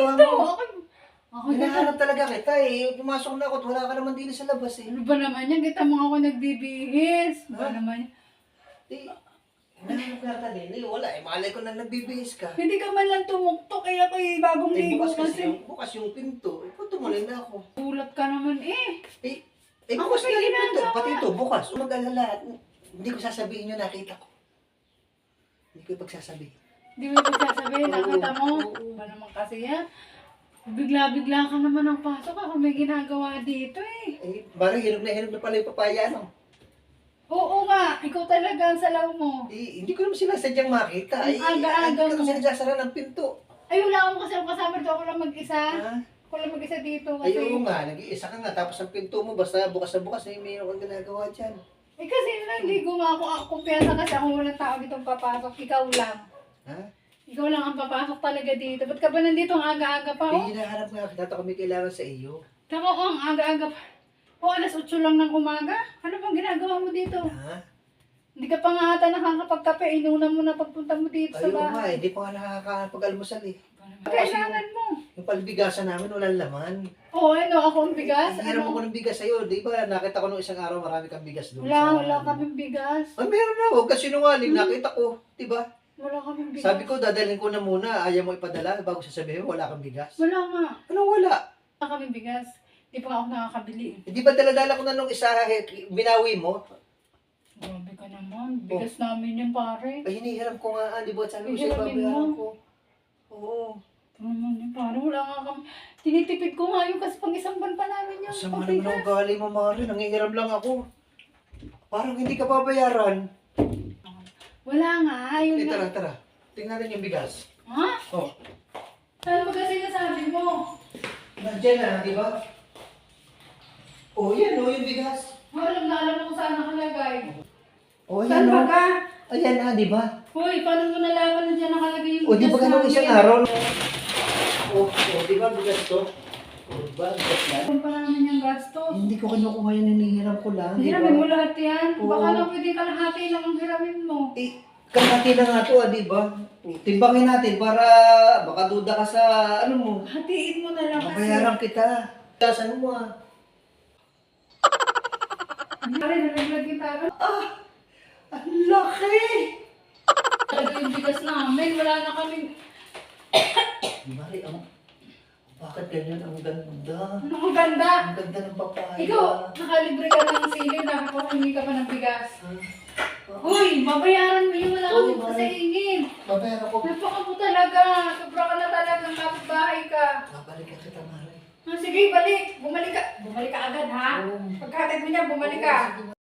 ginagawa Ito, mo? ako Hinahanap talaga kita eh. Pumasok na ako at wala ka naman din sa labas eh. ano ba naman yan? Kita mo ako nagbibihis. Ano ba Ha? naman yan? Eh, hinahanap na kita din eh. Wala eh. Malay ko na nagbibihis ka. Hindi ka man lang tumuktok, kaya ako'y bagong Eh, ligo bukas yung pinto. Eh, punto mo na ako. Ulat ka naman eh. Bukas may na yung pinto. ginagawa. Pati ito, bukas. Mag-alala. Hindi ko sasabihin yung nakita ko. Hindi ko pagsasabihin. Hindi mo pagsasabihin, nakita mo. Oo. Ba naman kasi yan? Bigla-bigla ka naman ang pasok. Ako may ginagawa dito eh. Eh, parang hinog na pala yung papaya, no? Oo nga, ikaw talaga ang salaw mo. Eh, hindi ko naman sila sadyang makita. Ang aga-aga Hindi ka mo. kasi nagsasara ng pinto. Ay, wala akong kasama dito. Ako lang mag-isa. Ha? Ako lang mag-isa dito Ay, kasi. oo nga. Nag-iisa ka nga. Tapos ang pinto mo, basta bukas na bukas, eh, mayroon kang ginagawa dyan. Eh kasi naligo nga ako. Kumpiyansa kasi ako walang tao dito papasok. Ikaw lang. Ha? Ikaw lang ang papasok talaga dito. Ba't ka ba nandito ang aga-aga pa? Eh, Oh? hinahanap nga kita. Kami kailangan sa iyo. Tama ko ang aga-aga pa. O, alas 8 lang ng umaga. Ano bang ginagawa mo dito? Ha? Hindi ka pa nga ata nakakapagkape. Inunan mo na pagpunta mo dito sa Ayun nga, bahay. hindi pa nga nakakapag-almusal eh. Kailangan mo. Yung palbigasan namin, walang laman. Oo, ano, ako ang bigas. Hiram Ano? ako ng bigas sa'yo. Di ba, nakita ko nung isang araw, marami kang bigas doon. Wala kaming bigas. Ay, meron na. Huwag ka sinungaling. Nakita ko. Di ba? Wala kaming bigas. Sabi ko, dadalhin ko na muna. Ayaw mo ipadala bago sasabihin mo, wala kang bigas. Wala nga. Anong wala? Wala kaming bigas. Hindi pa nga ako nakakabili. Hindi ba daladala ko na nung isa, binawi mo? Grabe ka naman. Bigas namin yan, pare. Ay, hinihiram ko nga. Di ba, sabi ko sa'yo, Hihiramin babayaran mo. ko. Oo. Ito naman yan, pare. Wala nga kami. Tinitipid ko nga yun kasi pang isang buwan pa namin yung Sama naman pagbigas. ang ugali mo, Mari. Nangihiram lang ako. Parang hindi ka babayaran. Wala nga. Yun Eh, nga. tara. Tingnan natin yung bigas. Ha? Oh. Ano ba kasi nasabi mo? Nandiyan na, di ba? Oh, yan oh, yung bigas. Alam na alam mo kung saan nakalagay. Oh, Saan yan ba oh. ka? Ayan na, di ba? Hoy, paano mo nalaman na dyan nakalagay yung O, di ba ganun namin? isang araw? Di ba bigas to? O, di ba bigas yan? Kung pa namin yung gastos. Hindi ko kinukuha yan, hinihiram ko lang, di Hiramin mo ba? lahat yan. Oo. Baka lang pwede kalahati lang ang hiramin mo. Eh, kalahati na nga to, di ba? Timbangin natin para baka duda ka sa ano mo. Hatiin mo na lang kasi. Mabayaran kita. Kasan mo ah. Pare, nalaglag yung taro. Ang laki! Nalaglag yung bigas namin. Wala na kaming... Mari, bakit ganyan? Ang ganda. Ano ang ganda? Ang ganda ng papaya. Ikaw, nakalibre ka ng sili. Nakapahingi ka pa ng bigas. Ah, Uy, babayaran mo yung wala Oo, kami Mari. pasahingin. Babayaran ko. Napaka mo talaga. Sobra ka na talagang kapitbahay ka. Babalik ka kita, Mari. Sige, balik. Bumalik ka. Bumalik ka agad, ha? Oo. Pagkatag mo niya, bumalik Oo, ka. sige,